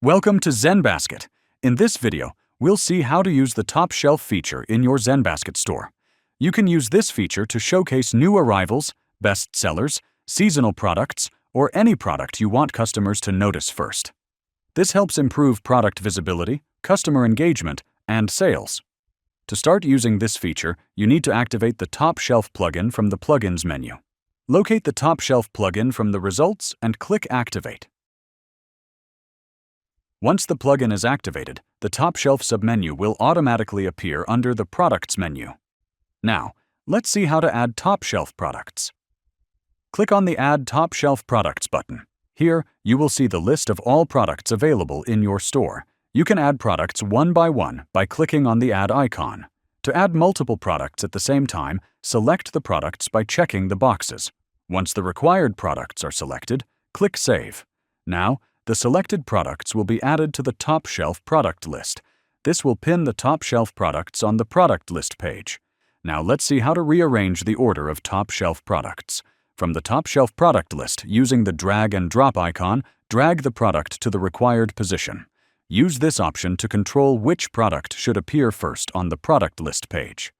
Welcome to ZenBasket. In this video, we'll see how to use the top shelf feature in your ZenBasket store. You can use this feature to showcase new arrivals, best sellers, seasonal products, or any product you want customers to notice first. This helps improve product visibility, customer engagement, and sales. To start using this feature, you need to activate the Top Shelf plugin from the Plugins menu. Locate the Top Shelf plugin from the results and click Activate. Once the plugin is activated, the Top Shelf submenu will automatically appear under the Products menu. Now, let's see how to add top shelf products. Click on the Add Top Shelf Products button. Here, you will see the list of all products available in your store. You can add products one by clicking on the Add icon. To add multiple products at the same time, select the products by checking the boxes. Once the required products are selected, click Save. Now, the selected products will be added to the Top Shelf product list. This will pin the top shelf products on the product list page. Now let's see how to rearrange the order of top shelf products. From the top shelf product list, using the drag and drop icon, drag the product to the required position. Use this option to control which product should appear first on the product list page.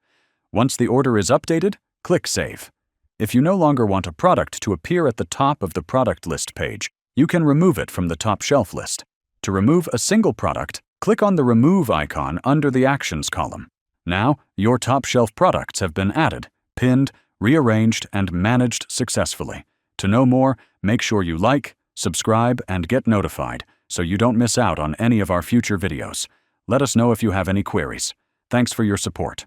Once the order is updated, click Save. If you no longer want a product to appear at the top of the product list page, you can remove it from the top shelf list. To remove a single product, click on the Remove icon under the Actions column. Now, your top shelf products have been added, pinned, rearranged, and managed successfully. To know more, make sure you like, subscribe, and get notified so you don't miss out on any of our future videos. Let us know if you have any queries. Thanks for your support.